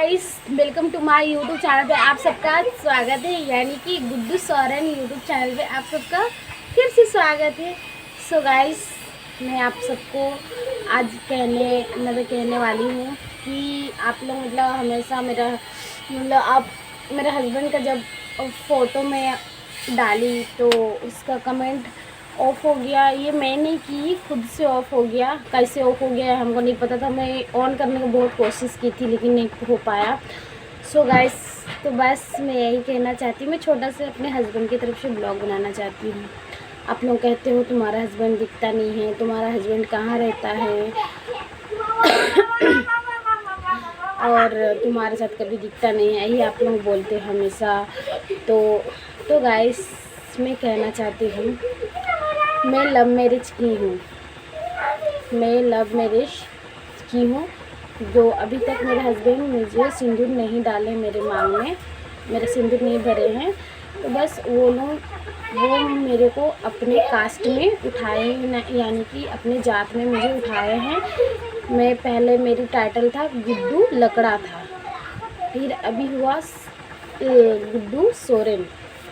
Guys, welcome to my YouTube channel पे आप सबका स्वागत है। यानी कि गुड्डू सोरेन यूट्यूब चैनल पे आप सबका फिर से स्वागत है। सो गाइस, मैं आप सबको आज कहने वाली हूँ कि आप लोग हमेशा आप मेरे हस्बैंड का जब फ़ोटो में डाली तो उसका कमेंट ऑफ़ हो गया। ये मैं नहीं की, खुद से ऑफ़ हो गया। कैसे ऑफ़ हो गया हमको नहीं पता था। मैं ऑन करने की बहुत कोशिश की थी लेकिन नहीं हो पाया। सो गाइस, तो बस मैं यही कहना चाहती हूँ। मैं छोटा से अपने हस्बैंड की तरफ से ब्लॉग बनाना चाहती हूँ। आप लोग कहते हो तुम्हारा हस्बैंड दिखता नहीं है, तुम्हारा हस्बैंड कहाँ रहता है और तुम्हारे साथ कभी दिखता नहीं है, यही आप लोग बोलते हैं हमेशा। तो गाइस, मैं कहना चाहती हूँ, मैं लव मैरिज की हूँ। मैं लव मैरिज की हूँ जो अभी तक मेरे हस्बैंड मुझे सिंदूर नहीं डाले, मेरे मांग में मेरे सिंदूर नहीं भरे हैं। तो बस वो मेरे को अपने कास्ट में उठाए, यानी कि अपने जात में मुझे उठाए हैं। मैं पहले मेरी टाइटल था गुड्डू लकड़ा था, फिर अभी हुआ गुड्डू सोरेन।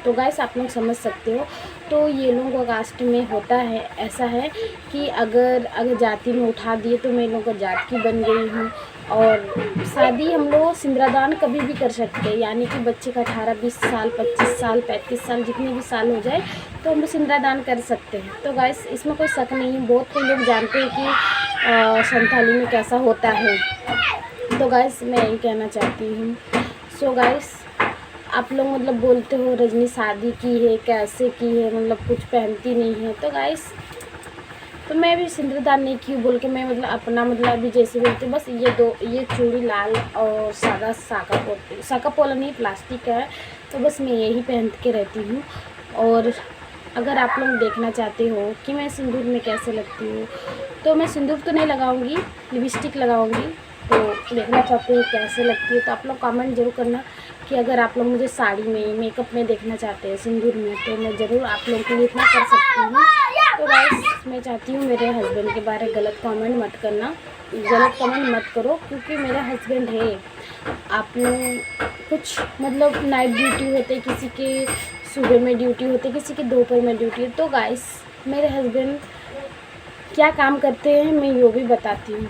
तो गाइस, आप लोग समझ सकते हो। तो ये लोगों का कास्ट में होता है, ऐसा है कि अगर जाति में उठा दिए तो मैं लोगों का जात की बन गई हूँ। और शादी हम लोग सिंदूरदान कभी भी कर सकते हैं, यानी कि बच्चे का 18-20 साल, 25 साल, 35 साल, जितने भी साल हो जाए तो हम लोग सिंदूरदान कर सकते हैं। तो गाइस, इसमें कोई शक नहीं है। बहुत कोई लोग जानते हैं कि संथाली में कैसा होता है। तो गाइस, मैं यही कहना चाहती हूँ। सो गाइस, आप लोग बोलते हो रजनी शादी की है, कैसे की है, कुछ पहनती नहीं है। तो गाइस, तो मैं भी सिंदूरदान नहीं की बोल के मैं अपना अभी जैसे बोलते बस ये चूड़ी लाल और सादा साका पोला नहीं, प्लास्टिक का है। तो बस मैं यही पहन के रहती हूँ। और अगर आप लोग देखना चाहते हो कि मैं सिंदूर में कैसे लगती हूँ, तो मैं सिंदूर तो नहीं लगाऊंगी, लिपस्टिक लगाऊंगी। तो देखना चाहते हो कैसे लगती है तो आप लोग कमेंट जरूर करना कि अगर आप लोग मुझे साड़ी में, मेकअप में देखना चाहते हैं सिंदूर में, तो मैं ज़रूर आप लोगों के लिए इतना कर सकती हूँ। तो गाइस, मैं चाहती हूँ मेरे हस्बैंड के बारे गलत कमेंट मत करना, गलत कमेंट मत करो, क्योंकि मेरा हस्बैंड है। आप लोग कुछ नाइट ड्यूटी होते, किसी के सुबह में ड्यूटी होते, किसी के दोपहर में ड्यूटी है। तो गाइस, मेरे हस्बैंड क्या काम करते हैं मैं ये भी बताती हूँ।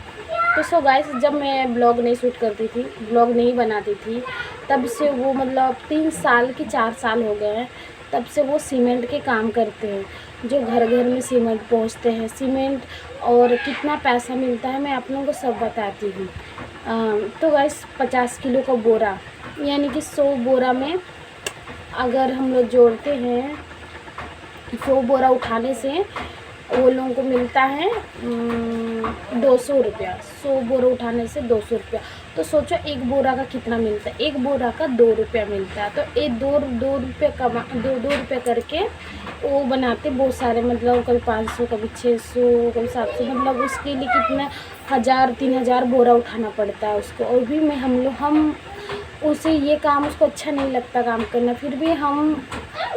तो सो गाइस, जब मैं ब्लॉग नहीं शूट करती थी, ब्लॉग नहीं बनाती थी, तब से वो 3 साल की 4 साल हो गए हैं, तब से वो सीमेंट के काम करते हैं। जो घर घर में सीमेंट पहुँचते हैं, सीमेंट और कितना पैसा मिलता है मैं आप लोगों को सब बताती हूँ। तो गाइस, 50 किलो का बोरा, यानी कि 100 बोरा में अगर हम लोग जोड़ते हैं, 100 बोरा उठाने से वो लोगों को मिलता है 200 रुपया। 100 बोरा उठाने से 200 रुपया। तो सोचो एक बोरा का कितना मिलता है, एक बोरा का 2 रुपया मिलता है। तो एक दो रुपये करके वो बनाते बहुत सारे, कभी 500, कभी 600, कभी 700, उसके लिए कितना 1000-3000 बोरा उठाना पड़ता है उसको। और भी हम उसे ये काम उसको अच्छा नहीं लगता काम करना, फिर भी हम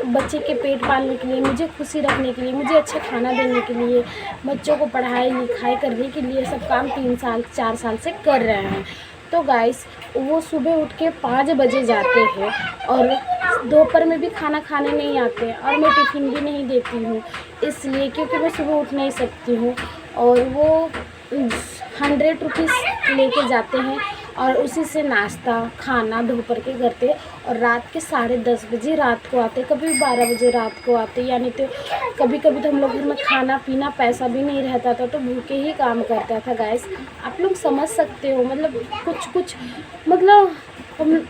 बच्चे के पेट पालने के लिए, मुझे खुशी रखने के लिए, मुझे अच्छा खाना देने के लिए, बच्चों को पढ़ाई लिखाई करने के लिए सब काम 3 साल 4 साल से कर रहे हैं। तो गाइस, वो सुबह उठ के 5 बजे जाते हैं और दोपहर में भी खाना खाने नहीं आते हैं, और मैं टिफ़िन भी नहीं देती हूँ इसलिए, क्योंकि मैं सुबह उठ नहीं सकती हूँ। और वो 100 रुपीज़ लेके जाते हैं और उसी से नाश्ता खाना दोपहर के करते, और रात के 10:30 बजे रात को आते, कभी 12 बजे रात को आते। यानी तो कभी कभी तो हम लोग घर में खाना पीना पैसा भी नहीं रहता था, तो भूखे ही काम करता था। गाइस, आप लोग समझ सकते हो, कुछ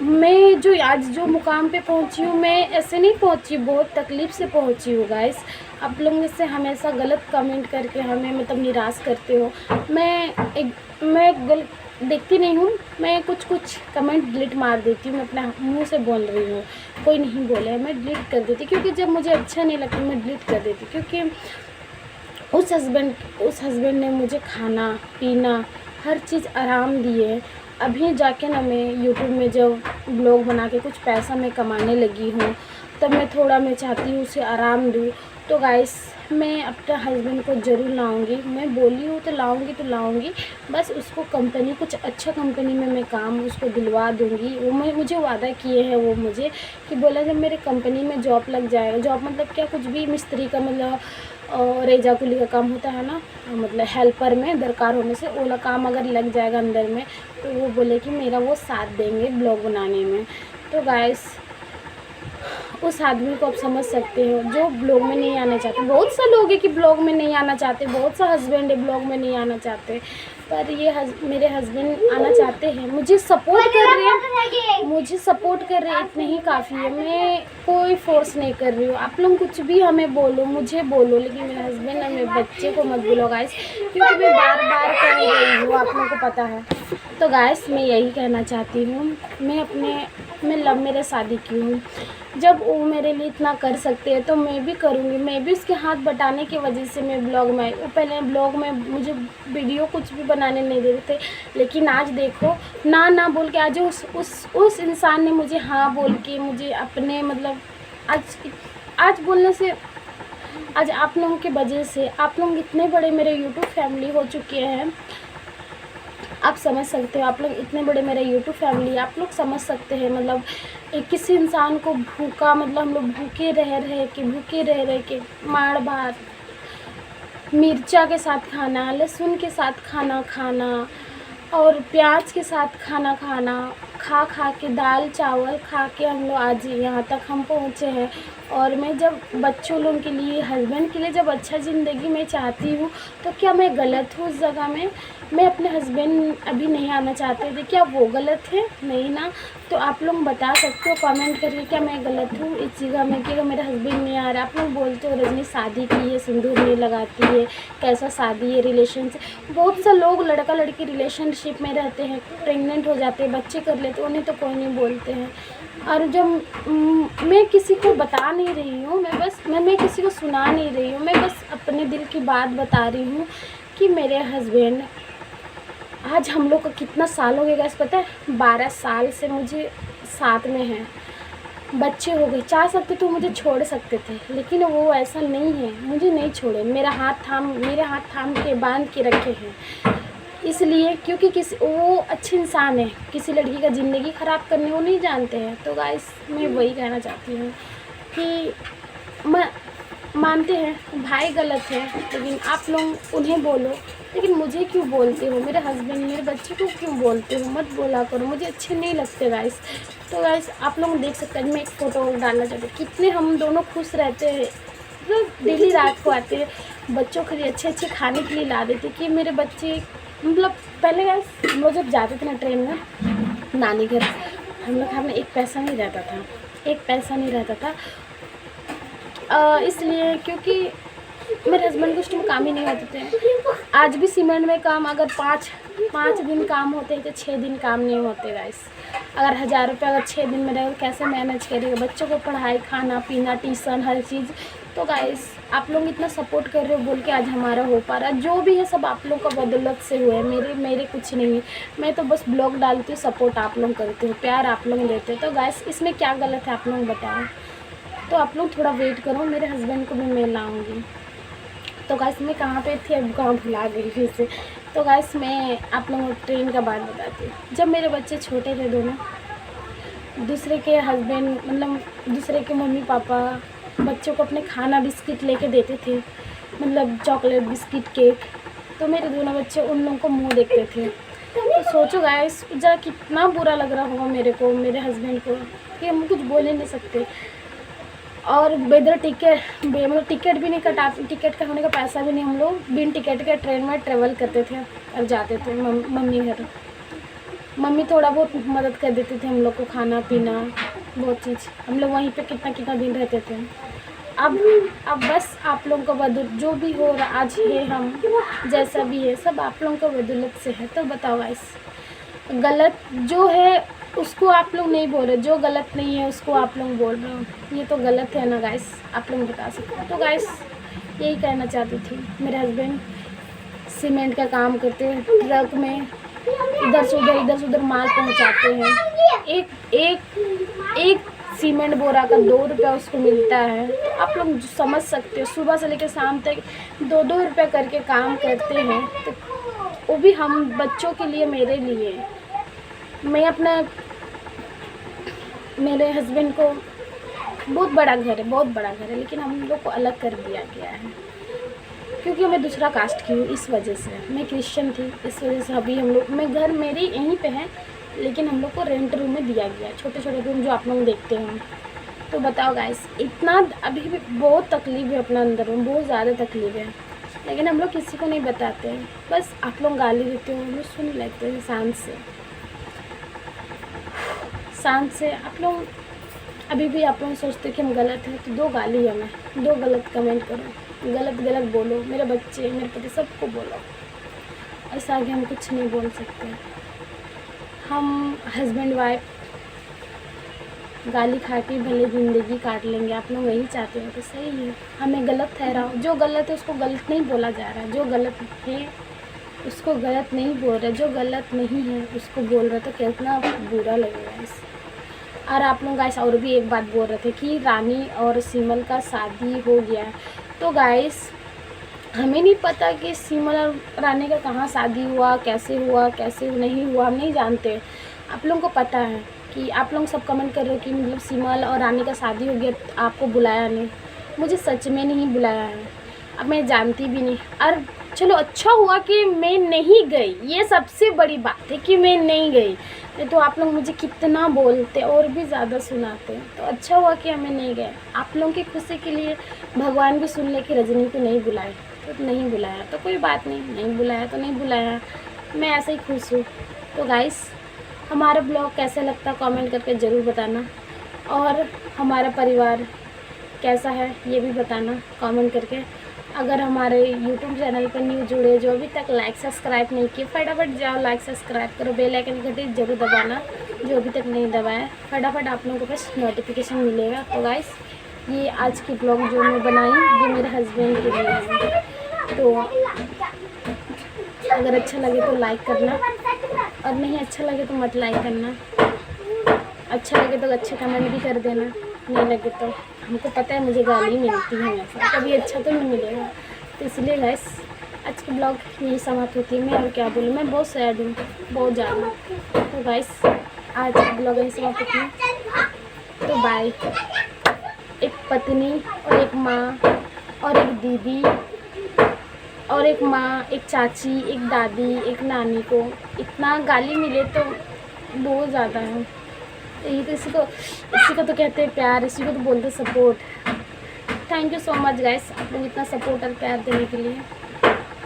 मैं जो आज जो मुकाम पे पहुंची हूँ, मैं ऐसे नहीं पहुंची, बहुत तकलीफ़ से पहुंची हूँ। गाइस, आप लोग मुझसे हमेशा गलत कमेंट करके हमें निराश करते हो। मैं गलत देखती नहीं हूँ, मैं कुछ कमेंट डिलीट मार देती हूँ। मैं अपने मुंह से बोल रही हूँ, कोई नहीं बोले, मैं डिलीट कर देती, क्योंकि जब मुझे अच्छा नहीं लगता मैं डिलीट कर देती। क्योंकि उस हस्बैंड ने मुझे खाना पीना हर चीज़ आराम दिए। अभी जाके ना मैं यूट्यूब में जब ब्लॉग बना के कुछ पैसा मैं कमाने लगी हूँ, तब मैं चाहती हूँ उसे आराम दूँ। तो गाइस मैं अपने हस्बैंड को ज़रूर लाऊंगी, मैं बोली हूँ तो लाऊंगी, बस उसको कंपनी, कुछ अच्छा कंपनी में मैं काम उसको दिलवा दूंगी। वो मुझे वादा किए हैं वो मुझे, कि बोला जब मेरे कंपनी में जॉब लग जाएगा, जॉब मतलब क्या, कुछ भी मिस्त्री का मतलब रेजा कुली का काम होता है ना, मतलब हेल्पर में दरकार होने से वो काम अगर लग जाएगा अंदर में, तो वो बोले कि मेरा वो साथ देंगे ब्लॉग बनाने में। तो गाइस उस आदमी को आप समझ सकते हो जो ब्लॉग में नहीं आना चाहते। बहुत से लोग हैं कि ब्लॉग में नहीं आना चाहते, बहुत सा हस्बैंड है ब्लॉग में नहीं आना चाहते, पर ये मेरे हस्बैंड आना चाहते हैं, मुझे सपोर्ट कर रहे हैं, इतने ही काफ़ी है। मैं कोई फोर्स नहीं कर रही हूँ। आप लोग कुछ भी हमें बोलो, मुझे बोलो, लेकिन मेरे हस्बैंड और मेरे बच्चे को मत बोलो गाइस, क्योंकि मैं बार बार कह रही हूँ, आप लोगों को पता है। तो गाइस मैं यही कहना चाहती हूँ, मैं लव मैरिज शादी की हूँ। जब वो मेरे लिए इतना कर सकते हैं तो मैं भी करूँगी। मैं भी उसके हाथ बटाने की वजह से मैं ब्लॉग में आई। वो पहले ब्लॉग में मुझे वीडियो कुछ भी बनाने नहीं दे रहे थे, लेकिन आज देखो ना बोल के आज उस इंसान ने मुझे हाँ बोल के मुझे अपने मतलब आज बोलने से, आज आप लोगों की वजह से आप लोग इतने बड़े मेरे यूट्यूब फैमिली हो चुके हैं। आप समझ सकते हो, आप लोग इतने बड़े मेरे यूट्यूब फैमिली, आप लोग समझ सकते हैं मतलब किसी इंसान को भूखा, मतलब हम लोग भूखे रह के माड़ भात मिर्चा के साथ खाना, लहसुन के साथ खाना और प्याज के साथ खाना खा के दाल चावल खा के हम लोग आज यहाँ तक हम पहुँचे हैं। और मैं जब बच्चों लोगों के लिए, हस्बैंड के लिए जब अच्छा ज़िंदगी मैं चाहती हूँ, तो क्या मैं गलत हूँ उस जगह में? मैं अपने हस्बैंड अभी नहीं आना चाहते थे, क्या वो गलत है? नहीं ना। तो आप लोग बता सकते हो कमेंट करके, क्या मैं गलत हूँ इस जगह में कि मेरा हस्बैंड नहीं आ रहा? आप लोग बोलते हो रजनी शादी की है, सिंदूर नहीं लगाती है, कैसा शादी है, रिलेशन से। बहुत से लोग लड़का लड़की रिलेशनशिप में रहते हैं, प्रेग्नेंट हो जाते हैं, बच्चे कर लेते हैं, उन्हें तो कोई नहीं बोलते हैं। और जब मैं किसी को बता नहीं रही हूँ, मैं किसी को सुना नहीं रही हूँ, मैं बस अपने दिल की बात बता रही हूँ कि मेरे हस्बैंड, आज हम लोग का कितना साल हो गया गाइस पता है? 12 साल से मुझे साथ में हैं, बच्चे हो गए। चाह सकते तो मुझे छोड़ सकते थे, लेकिन वो ऐसा नहीं है, मुझे नहीं छोड़े, मेरे हाथ थाम के बांध के रखे हैं। इसलिए क्योंकि वो अच्छे इंसान है, किसी लड़की का ज़िंदगी ख़राब करने वो नहीं जानते हैं। तो गाइस मैं वही कहना चाहती हूँ कि मानते हैं भाई गलत है, लेकिन आप लोग उन्हें बोलो, लेकिन मुझे क्यों बोलते हो? मेरे हस्बैंड मेरे बच्चे को क्यों बोलते हो? मत बोला करो, मुझे अच्छे नहीं लगते गाइस। तो गाइस आप लोग देख सकते हैं, मैं एक फ़ोटो डालना चाहती हूँ, कितने हम दोनों खुश रहते हैं। मतलब डेली रात को आते हैं, बच्चों के लिए अच्छे खाने के लिए ला देते कि मेरे बच्चे, मतलब पहले गाइस हम लोग जब जाते थे ना ट्रेन में नानी घर, हम लोग घर में एक पैसा नहीं रहता था, इसलिए क्योंकि मेरे हस्बैंड को उस टाइम काम ही नहीं होते थे। आज भी सीमेंट में काम अगर पाँच दिन काम होते हैं तो 6 दिन काम नहीं होते गाइस। अगर 1000 रुपये अगर 6 दिन में रहेगा, कैसे मैनेज करेगा? बच्चों को पढ़ाई, खाना पीना, ट्यूशन, हर चीज़। तो गाइस आप लोग इतना सपोर्ट कर रहे हो बोल के आज हमारा हो पा रहा, जो भी है सब आप लोग का बदौलत से हुआ है, मेरे कुछ नहीं है। मैं तो बस ब्लॉग डालती हूँ, सपोर्ट आप लोग करते हो, प्यार आप लोग देते हो। तो गाइस इसमें क्या गलत है आप लोग बताओ? तो आप लोग थोड़ा वेट करो, मेरे हस्बैंड को भी मैं लाऊंगी। तो गाइस मैं कहाँ पे थी, अब कहाँ भुला गई फिर से। तो गाइस मैं आप लोगों को ट्रेन का बात बताती हूँ। जब मेरे बच्चे छोटे थे दोनों, दूसरे के हस्बैंड मतलब दूसरे के मम्मी पापा बच्चों को अपने खाना बिस्किट लेके देते थे, मतलब चॉकलेट, बिस्किट, केक। तो मेरे दोनों बच्चे उन लोगों को मुँह देखते थे। तो सोचो गाइस जरा कितना बुरा लग रहा होगा मेरे को, मेरे हस्बैंड को, कि हम कुछ बोल ही नहीं सकते। और बेदर मतलब टिकट भी नहीं कटाते, टिकट का होने का पैसा भी नहीं, हम लोग बिन टिकट के ट्रेन में ट्रेवल करते थे और जाते थे मम्मी घर। मम्मी थोड़ा बहुत मदद कर देते थे हम लोग को, खाना पीना बहुत चीज़। हम लोग वहीं पे कितना दिन रहते थे। अब बस आप लोगों का बदौलत जो भी हो रहा आज है, हम जैसा भी है सब आप लोगों का बदौलत से है। तो बताओ गाइस, गलत जो है उसको आप लोग नहीं बोल रहे, जो गलत नहीं है उसको आप लोग बोल रहे हो, ये तो गलत है ना गाइस? आप लोग बता सकते हो। तो गाइस यही कहना चाहती थी। मेरे हस्बैंड सीमेंट का काम करते हैं, ट्रक में इधर से उधर माल पहुंचाते हैं। एक सीमेंट बोरा का 2 रुपया उसको मिलता है। तो आप लोग समझ सकते हो, सुबह से लेकर शाम तक 2-2 रुपया करके काम करते हैं, तो वो भी हम बच्चों के लिए, मेरे लिए। मैं अपना, मेरे हस्बैंड को, बहुत बड़ा घर है, बहुत बड़ा घर है, लेकिन हम लोग को अलग कर दिया गया है क्योंकि मैं दूसरा कास्ट की हूँ। इस वजह से मैं क्रिश्चियन थी, इस वजह से अभी हम लोग, मैं घर मेरी यहीं पे है, लेकिन हम लोग को रेंट रूम में दिया गया, छोटे छोटे रूम जो आप लोग देखते हैं। तो बताओ गाइस, इतना अभी भी बहुत तकलीफ़ है अपना अंदर में, बहुत ज़्यादा तकलीफ़ है, लेकिन हम लोग किसी को नहीं बताते हैं। बस आप लोग गाली देते हो, हम लोग सुन लेते हैं शांत से। आप लोग अभी भी आप लोग सोचते कि हम गलत हैं, तो 2 गाली हमें, 2 गलत कमेंट करो, गलत बोलो, मेरे बच्चे, मेरे पति, सबको बोलो। ऐसा आगे हम कुछ नहीं बोल सकते। हम हस्बैंड वाइफ गाली खा के भले ज़िंदगी काट लेंगे, आप लोग यही चाहते हो तो सही है। हमें गलत ठहराओ, जो गलत है उसको गलत नहीं बोला जा रहा है, जो गलत है उसको गलत नहीं बोल रहे, जो गलत नहीं है उसको बोल रहे, तो कितना बुरा लगेगा इस। और आप लोग गाइस और भी एक बात बोल रहे थे कि रानी और सिमल का शादी हो गया है। तो गाइस हमें नहीं पता कि सिमल और रानी का कहाँ शादी हुआ, कैसे नहीं हुआ, हम नहीं जानते। आप लोगों को पता है कि आप लोग सब कमेंट कर रहे हो कि मतलब सिमल और रानी का शादी हो गया, आपको बुलाया नहीं। मुझे सच में नहीं बुलाया है, अब मैं जानती भी नहीं। और चलो अच्छा हुआ कि मैं नहीं गई, ये सबसे बड़ी बात है कि मैं नहीं गई, नहीं तो आप लोग मुझे कितना बोलते और भी ज़्यादा सुनाते। तो अच्छा हुआ कि हमें नहीं गए। आप लोगों की खुशी के लिए भगवान भी सुन ले कि रजनी को नहीं बुलाए, तो नहीं बुलाया तो कोई बात नहीं बुलाया तो नहीं बुलाया, मैं ऐसे ही खुश हूँ। तो गाइस हमारा ब्लॉग कैसा लगता कमेंट करके ज़रूर बताना, और हमारा परिवार कैसा है ये भी बताना कमेंट करके। अगर हमारे YouTube चैनल पर न्यू जुड़े, जो अभी तक लाइक सब्सक्राइब नहीं किए, फटाफट जाओ लाइक सब्सक्राइब करो, बेल आइकन घंटी जरूर दबाना जो अभी तक नहीं दबाया, फटाफट आप लोगों को बस नोटिफिकेशन मिलेगा। तो गाइस ये आज की ब्लॉग जो मैं बनाई ये मेरे हस्बैंड के लिए है। तो अगर अच्छा लगे तो लाइक करना, और नहीं अच्छा लगे तो मत लाइक करना। अच्छा लगे तो अच्छे कमेंट भी कर देना, नहीं लगे तो हमको पता है मुझे गाली मिलती है हमेशा, कभी अच्छा तो नहीं मिलेगा। तो इसलिए गाइस आज की ब्लॉग यही समाप्त होती है। मैं और क्या बोलूँ, मैं बहुत सैड हूँ, बहुत ज़्यादा। तो गाइस आज की ब्लॉग यही समाप्त होती है। तो बाय। एक पत्नी और एक माँ और एक दीदी और एक माँ, एक चाची, एक दादी, एक नानी को इतना गाली मिले तो बहुत ज़्यादा है। यही तो इसी को तो कहते हैं प्यार, इसी को तो बोलते support. Thank you so much guys, आप लोग इतना सपोर्ट और प्यार देने के लिए।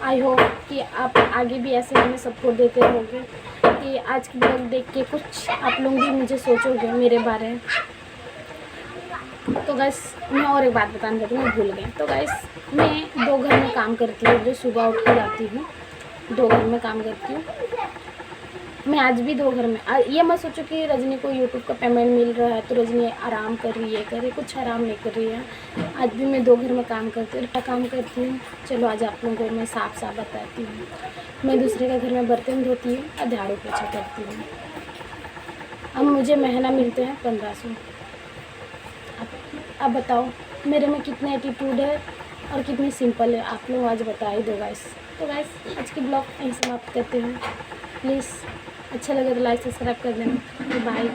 आई होप कि आप आगे भी ऐसे हमें सपोर्ट देते रहोगे, कि आज की ब्लॉग देख के कुछ आप लोग भी मुझे सोचोगे मेरे बारे में। तो गाइस मैं और एक बात बताना चाहती हूँ, मैं भूल गई। तो गाइस मैं 2 घर में काम करती हूँ, जो सुबह उठ के जाती हूँ, 2 घर में काम करती हूँ मैं। आज भी 2 घर में, ये मत सोचो कि रजनी को यूट्यूब का पेमेंट मिल रहा है तो रजनी आराम कर रही है, कुछ आराम नहीं कर रही है। आज भी मैं 2 घर में काम करती हूँ। क्या काम करती हूँ चलो आज आप लोगों को मैं साफ बताती हूँ। मैं दूसरे के घर में बर्तन धोती हूँ और झाड़ू पोछा करती हूँ। अब मुझे महीना मिलते हैं 1500। अब बताओ मेरे में कितने एटीट्यूड है और कितनी सिंपल है, आप लोग आज बता ही दो गाइस। तो गाइस आज की ब्लॉग यहीं समाप्त करते हैं। प्लीज़ अच्छा लगे तो लाइक सब्सक्राइब कर देना। बाय।